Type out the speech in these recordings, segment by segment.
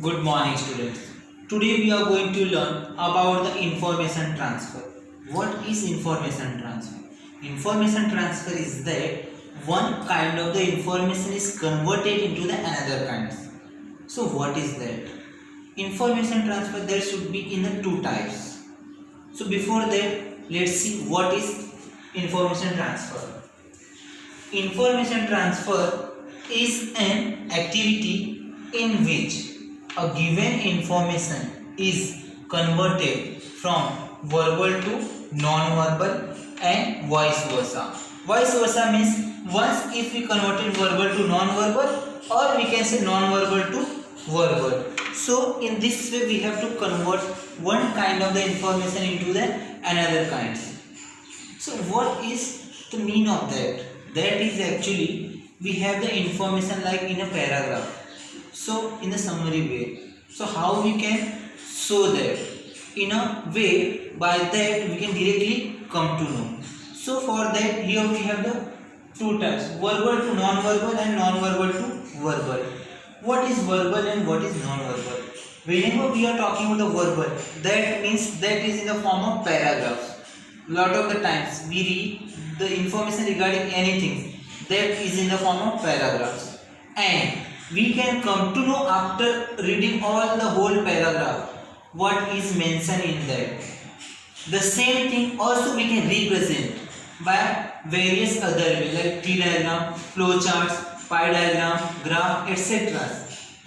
Good morning, students. Today we are going to learn about the information transfer. What is information transfer? Information transfer is that one kind of the information is converted into the another kinds. So what is that? Information transfer there should be in the two types. So before that, let's see what is information transfer. Information transfer is an activity in which a given information is converted from verbal to non-verbal and vice versa. Vice versa means once if we converted verbal to non-verbal, or we can say non-verbal to verbal. So in this way we have to convert one kind of the information into the another kinds. So what is the mean of that? That is actually we have the information like in a paragraph. So in a summary way. So how we can show that? In a way by that we can directly come to know. So for that here we have the two types, verbal to non-verbal and non-verbal to verbal. What is verbal and what is non-verbal? Whenever we are talking about the verbal, that means that is in the form of paragraphs. Lot of the times we read the information regarding anything that is in the form of paragraphs, and we can come to know after reading all the whole paragraph what is mentioned in that. The same thing also we can represent by various other ways like tree diagram, flow charts, pie diagram, graph, etc.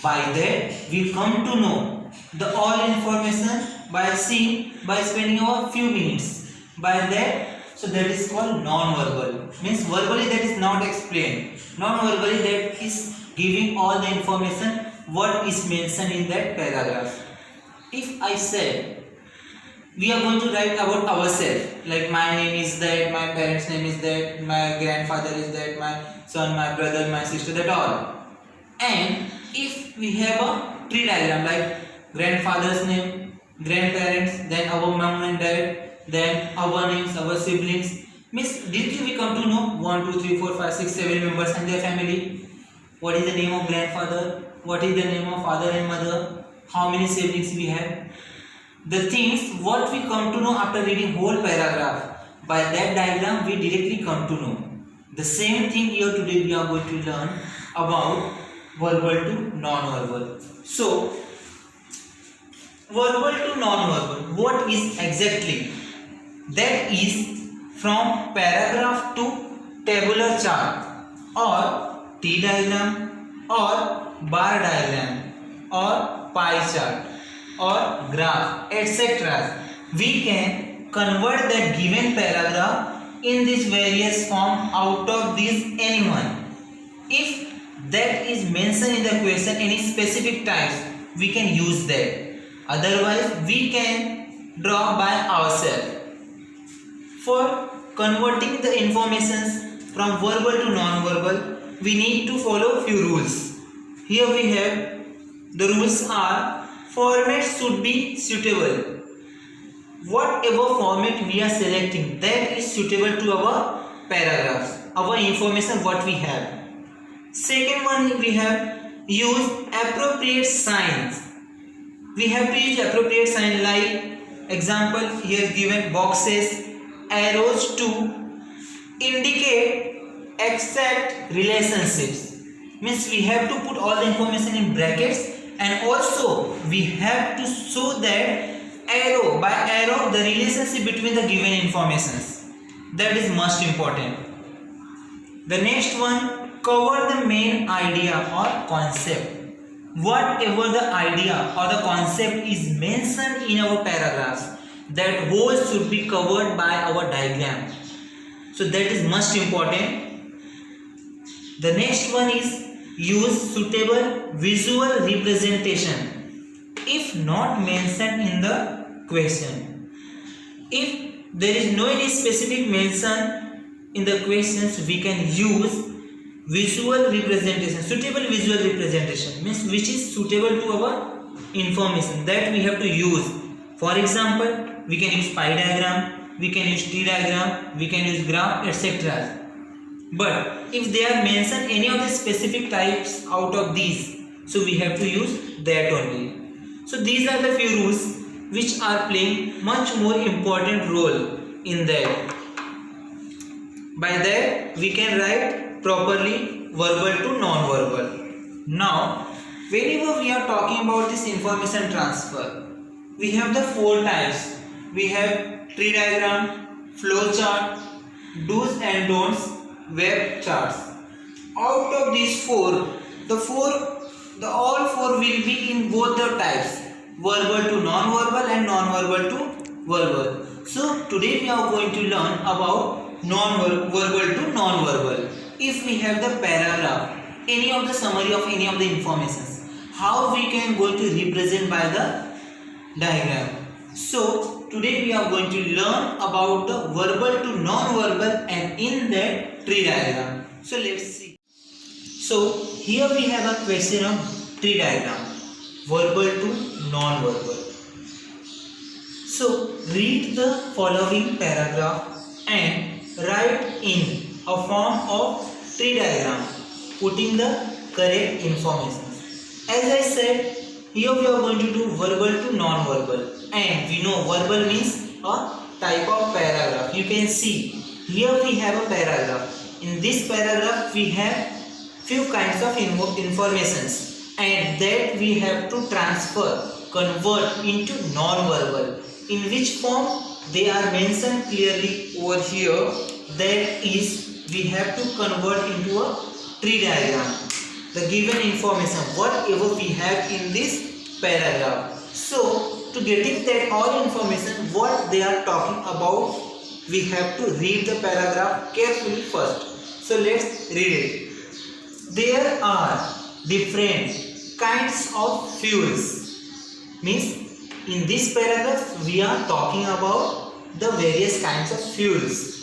By that we come to know the all information by spending a few minutes. By that, so that is called non-verbal. Means verbally that is not explained. Non-verbally that is giving all the information what is mentioned in that paragraph. If I said we are going to write about ourselves, like my name is that, my parents' name is that, my grandfather is that, my son, my brother, my sister, that all. And if we have a tree diagram like grandfather's name, grandparents, then our mom and dad, then our names, our siblings, means directly we come to know 1, 2, 3, 4, 5, 6, 7 members and their family. What is the name of grandfather? What is the name of father and mother? How many siblings we have? The things what we come to know after reading whole paragraph, by that diagram we directly come to know. The same thing here today we are going to learn about verbal to non-verbal. So verbal to non-verbal, what is exactly? That is from paragraph to tabular chart or T diagram or bar diagram or pie chart or graph, etc. We can convert that given paragraph in this various form out of these anyone. If that is mentioned in the question any specific types, we can use that. Otherwise we can draw by ourselves. For converting the informations from verbal to non-verbal, we need to follow few rules. Here we have the rules are: format should be suitable. Whatever format we are selecting, that is suitable to our paragraphs, our information what we have. Second one, we have use appropriate signs. We have to use appropriate sign like example here given boxes, arrows to indicate exact relationships. Means we have to put all the information in brackets, and also we have to show that arrow by arrow the relationship between the given informations. That is most important. The next one, cover the main idea or concept. Whatever the idea or the concept is mentioned in our paragraphs, that whole should be covered by our diagram. So that is most important. The next one is use suitable visual representation if not mentioned in the question. If there is no any specific mention in the questions, we can use visual representation. Suitable visual representation means which is suitable to our information, that we have to use. For example, we can use pie diagram, we can use tree diagram, we can use graph, etc. But if they are mentioned any of the specific types out of these, So we have to use that only. So these are the few rules which are playing much more important role in that. By that we can write properly verbal to non-verbal. Now whenever we are talking about this information transfer, we have the four types. We have tree diagram, flow chart, do's and don'ts, web charts. Out of these four, all four will be in both the types, verbal to non-verbal and non-verbal to verbal. So today we are going to learn about non-verbal to non-verbal. If we have the paragraph, any of the summary of any of the informations, how we can going to represent by the diagram. So today we are going to learn about the verbal to non-verbal and in that tree diagram. So let's see. So here we have a question of tree diagram, verbal to non-verbal. So read the following paragraph and write in a form of tree diagram, putting the correct information. As I said, here we are going to do verbal to non-verbal, and we know verbal means a type of paragraph. You can see here we have a paragraph. In this paragraph we have few kinds of informations, and that we have to convert into non-verbal. In which form they are mentioned clearly over here. That is, we have to convert into a tree diagram the given information whatever we have in this paragraph. So to getting that all information what they are talking about, we have to read the paragraph carefully first. So let's read it. There are different kinds of fuels. Means in this paragraph we are talking about the various kinds of fuels.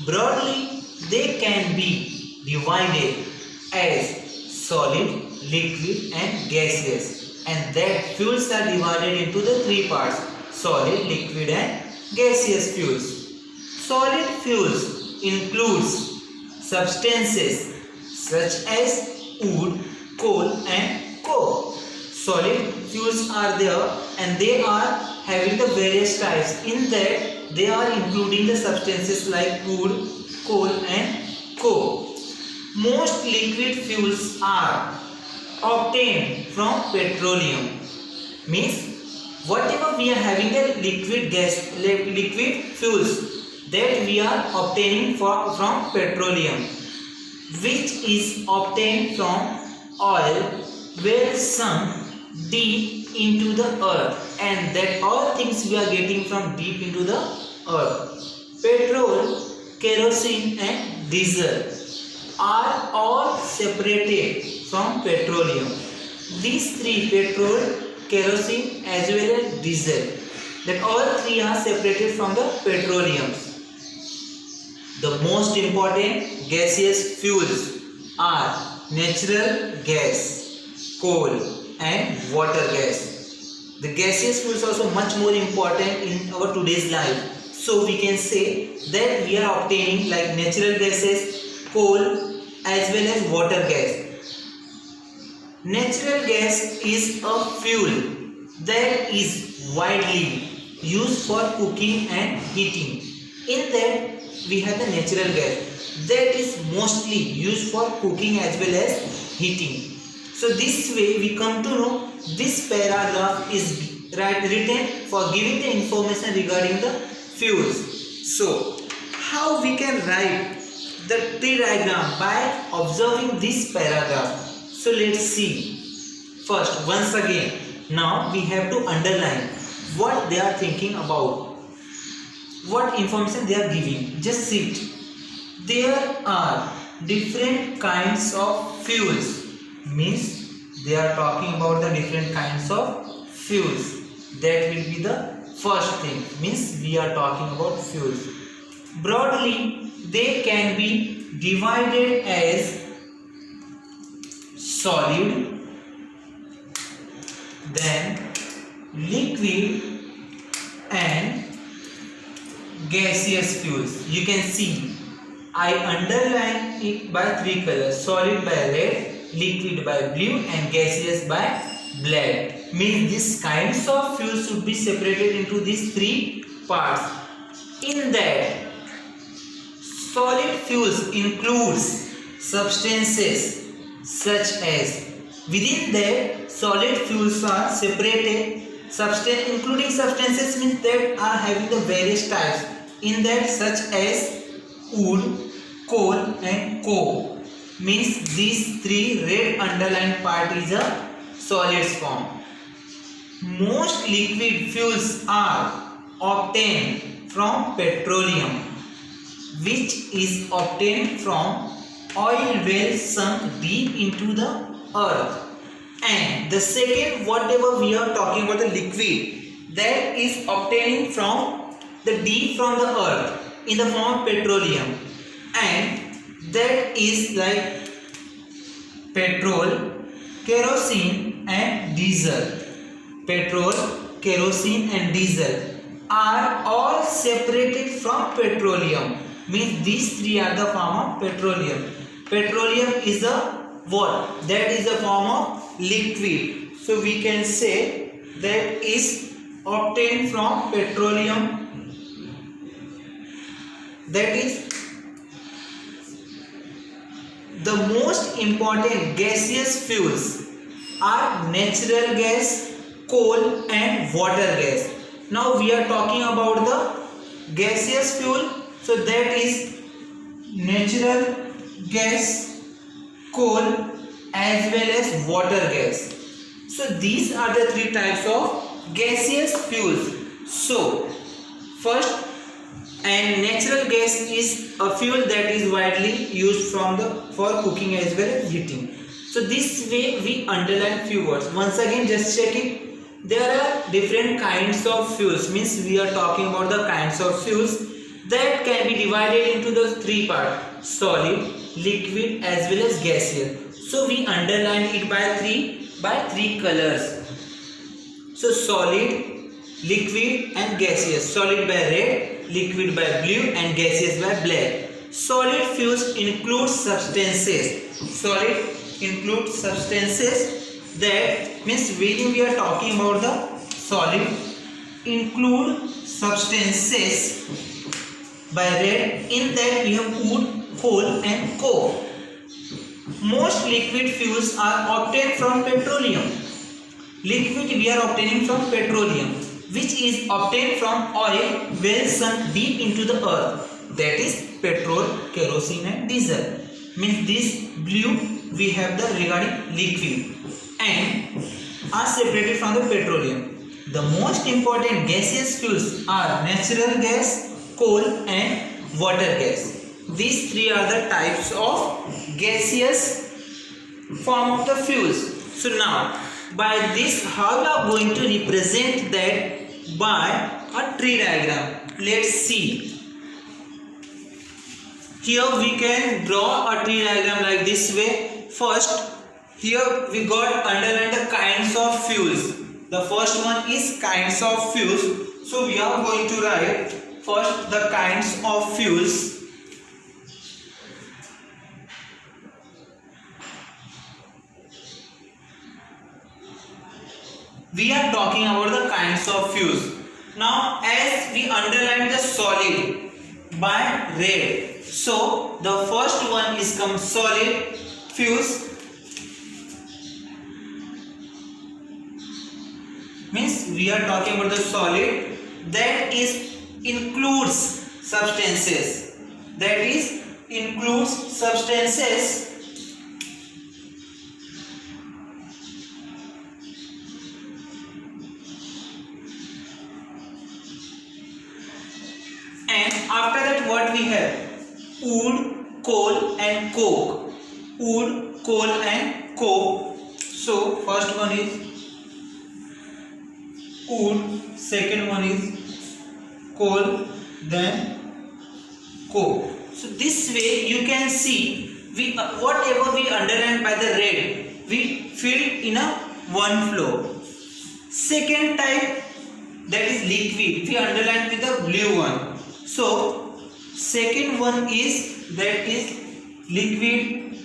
Broadly they can be divided as solid, liquid and gaseous, and that fuels are divided into the three parts: solid, liquid and gaseous fuels. Solid fuels includes substances such as wood, coal and coke. Solid fuels are there and they are having the various types. In that they are including the substances like wood, coal and coke. Most liquid fuels are obtained from petroleum. Means whatever we are having the liquid fuels that we are obtaining from petroleum, which is obtained from oil where sunk deep into the earth, and that all things we are getting from deep into the earth. Petrol, kerosene and diesel are all separated from petroleum. These three, petrol, kerosene as well as diesel, that all three are separated from the petroleums. The most important gaseous fuels are natural gas, coal and water gas. The gaseous fuels are also much more important in our today's life. So we can say that we are obtaining like natural gases, coal as well as water gas. Natural gas is a fuel that is widely used for cooking and heating. In that we have the natural gas that is mostly used for cooking as well as heating. So this way we come to know this paragraph is written for giving the information regarding the fuels. So how we can write the tree diagram? By observing this paragraph. So let's see. First, once again, now we have to underline what they are thinking about, what information they are giving. Just see it. There are different kinds of fuels. Means they are talking about the different kinds of fuels. That will be the first thing. Means we are talking about fuels. Broadly, they can be divided as solid, then liquid and gaseous fuels. You can see I underline it by three colors: solid by red, liquid by blue and gaseous by black. Means these kinds of fuels should be separated into these three parts. In that, solid fuels includes substances such as, within that solid fuels are separated, including substances means that are having the various types. In that, such as wood, coal and coke. Means these three red underlined part is a solids form. Most liquid fuels are obtained from petroleum, which is obtained from oil wells sunk deep into the earth. And the second, whatever we are talking about, the liquid that is obtaining from the deep from the earth in the form of petroleum, and that is like petrol, kerosene and diesel. Petrol, kerosene and diesel are all separated from petroleum. Means these three are the form of petroleum. Petroleum is a what? That is a form of liquid. So we can say that is obtained from petroleum. That is the most important gaseous fuels are natural gas, coal and water gas. Now we are talking about the gaseous fuel. So that is natural gas, coal as well as water gas. So these are the three types of gaseous fuels. So first, and natural gas is a fuel that is widely used for cooking as well as heating. So this way we underline few words. Once again, just check it. There are different kinds of fuels. Means we are talking about the kinds of fuels that can be divided into the three parts: solid, liquid as well as gaseous. So we underline it by three colors. So solid, liquid and gaseous. Solid by red, liquid by blue and gaseous by black. Solid fuels include substances. Solid include substances. That means when we are talking about the solid, include substances by red. In that we have wood, coal and coke. Most liquid fuels are obtained from petroleum. Liquid we are obtaining from petroleum, which is obtained from oil well sunk deep into the earth. That is petrol, kerosene and diesel. Means this blue we have the regarding liquid and are separated from the petroleum. The most important gaseous fuels are natural gas, coal and water gas. These three are the types of gaseous form of the fuels. So now by this, how we are going to represent that by a tree diagram? Let's see. Here we can draw a tree diagram like this way. First, here we got underlined the kinds of fuels. The first one is kinds of fuels. So we are going to write first the kinds of fuels. We are talking about the kinds of fuels. Now as we underline the solid by red, so the first one is come solid fuels. Means we are talking about the solid that is includes substances. That is includes substances and after that what we have? Wood, coal and coke. Wood, coal and coke. So first one is wood, second one is coal, then coke. So this way you can see we whatever we underline by the red, we fill in a one flow. Second type, that is liquid, we underline with the blue one. So second one is that is liquid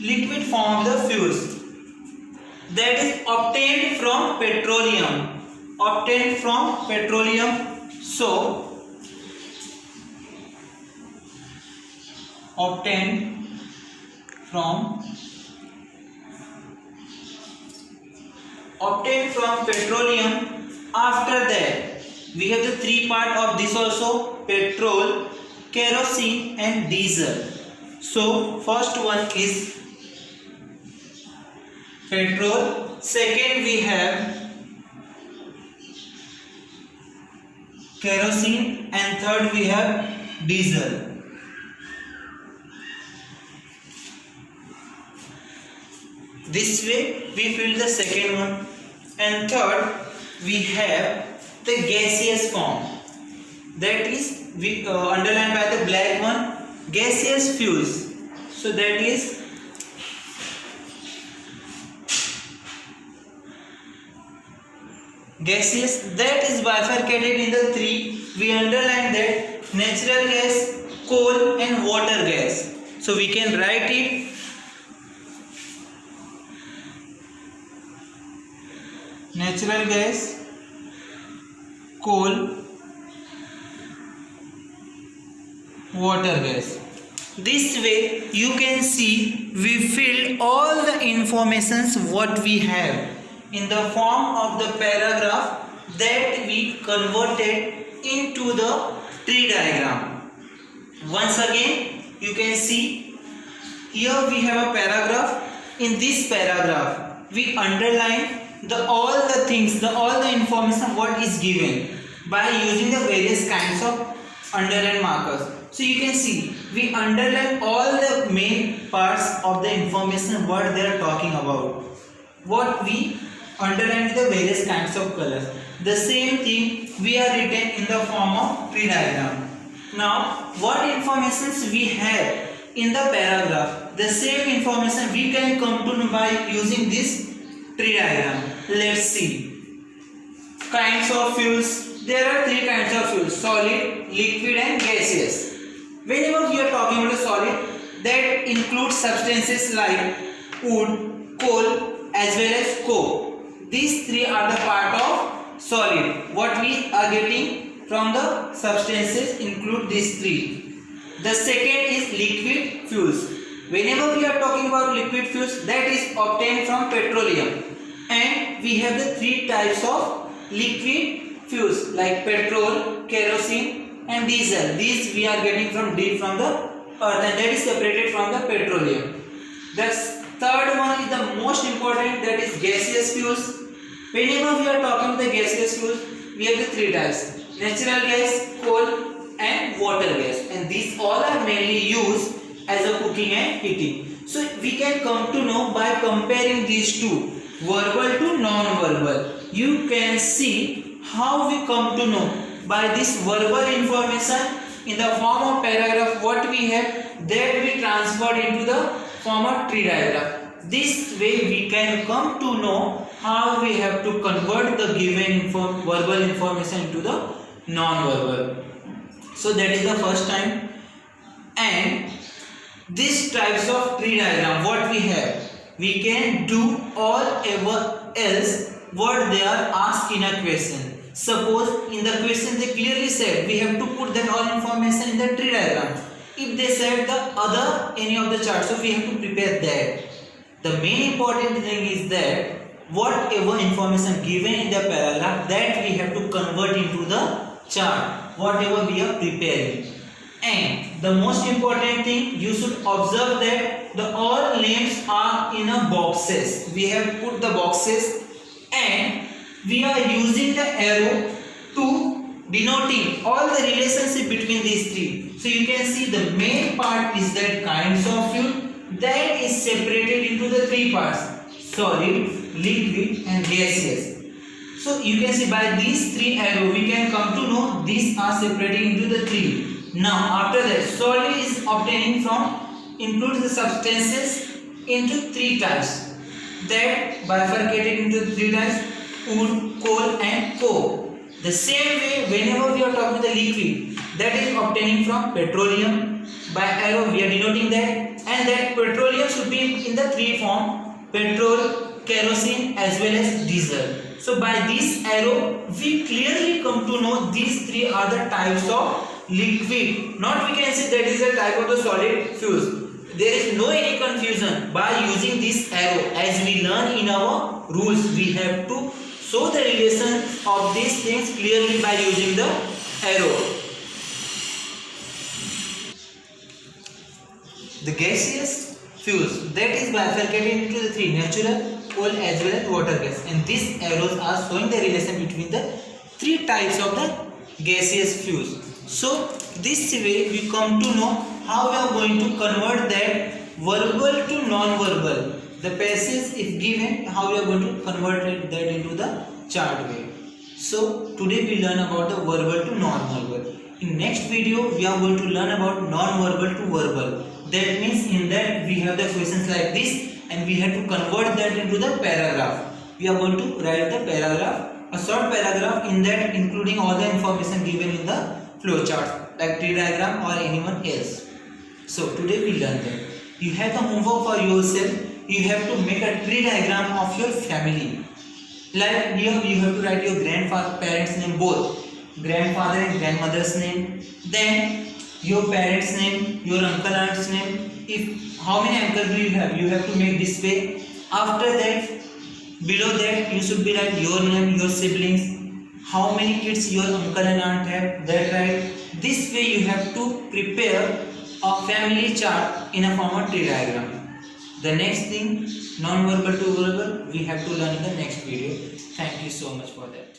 liquid form of the fuels that is obtained from petroleum. Obtained from petroleum. So obtained from petroleum. After that we have the three part of this also: petrol, kerosene and diesel. So first one is petrol, second we have kerosene and third we have diesel. This way we fill the second one, and third we have the gaseous form, that is we underlined by the black one, gaseous fuels. So that is gaseous, that is bifurcated in the three. We underline that: natural gas, coal and water gas. So we can write it: natural gas, coal, water gas. This way you can see we filled all the informations what we have in the form of the paragraph that we converted into the tree diagram. Once again you can see here we have a paragraph. In this paragraph we underline all the information what is given by using the various kinds of underline markers. So you can see we underline all the main parts of the information what they are talking about, what we underline with the various kinds of colors. The same thing we are written in the form of tree diagram. Now what informations we have in the paragraph, the same information we can come to know by using this tree diagram. Let's see. Kinds of fuels. There are three kinds of fuels: solid, liquid and gaseous. Whenever we are talking about a solid, that includes substances like wood, coal as well as coke. These three are the part of solid. What we are getting from the substances include these three. The second is liquid fuels. Whenever we are talking about liquid fuels, that is obtained from petroleum. And we have the three types of liquid fuels like petrol, kerosene and diesel. These we are getting from the earth, and that is separated from the petroleum. The third one is the most important, that is gaseous fuels. Whenever we are talking about the gaseous fuels, we have the three types: natural gas, coal and water gas, and these all are mainly used as a cooking and heating. So we can come to know by comparing these two, verbal to non-verbal. You can see how we come to know by this verbal information in the form of paragraph what we have, that we transferred into the form of tree diagram. This way we can come to know how we have to convert the given verbal information into the non-verbal. So that is the first time. And these types of tree diagram what we have, we can do all ever else what they are asked in a question. Suppose in the question they clearly said we have to put that all information in the tree diagram. If they said the other any of the chart, so we have to prepare that. The main important thing is that whatever information given in the paragraph, that we have to convert into the chart, whatever we are preparing. And the most important thing, you should observe that the all names are in a boxes. We have put the boxes and we are using the arrow to denoting all the relationship between these three. So you can see the main part is that kinds of fuel, that is separated into the three parts: solid, liquid and gaseous. So you can see by these three arrows we can come to know these are separating into the three. Now after that, solid is obtaining from, includes the substances into three types, that bifurcated into three types: wood, coal and coke. The same way whenever we are talking the liquid, that is obtaining from petroleum, by arrow we are denoting that, and that petroleum should be in the three form: petrol, kerosene as well as diesel. So by this arrow we clearly come to know these three are the types of liquid. Not we can say that is a type of the solid fuels. There is no any confusion by using this arrow. As we learn in our rules, we have to show the relation of these things clearly by using the arrow. The gaseous fuels, that is bifurcated into the three: natural, coal as well as water gas, and these arrows are showing the relation between the three types of the gaseous fuels. So this way we come to know how we are going to convert that verbal to non-verbal. The passage if given, how we are going to convert that into the chart way. So today we learn about the verbal to non-verbal. In next video we are going to learn about non-verbal to verbal. That means in that we have the questions like this and we have to convert that into the paragraph. We are going to write the paragraph, a short paragraph, in that including all the information given in the flow chart like tree diagram or anyone else. So today we learn that. You have the homework for yourself. You have to make a tree diagram of your family. Like here you have to write your grandfather, parents name both, grandfather and grandmother's name, then your parents name, your uncle aunt's name. If how many uncles do you have to make this way. After that, below that you should be write your name, your siblings, how many kids your uncle and aunt have, that right. This way you have to prepare a family chart in a form of tree diagram. The next thing, non-verbal to verbal, we have to learn in the next video. Thank you so much for that.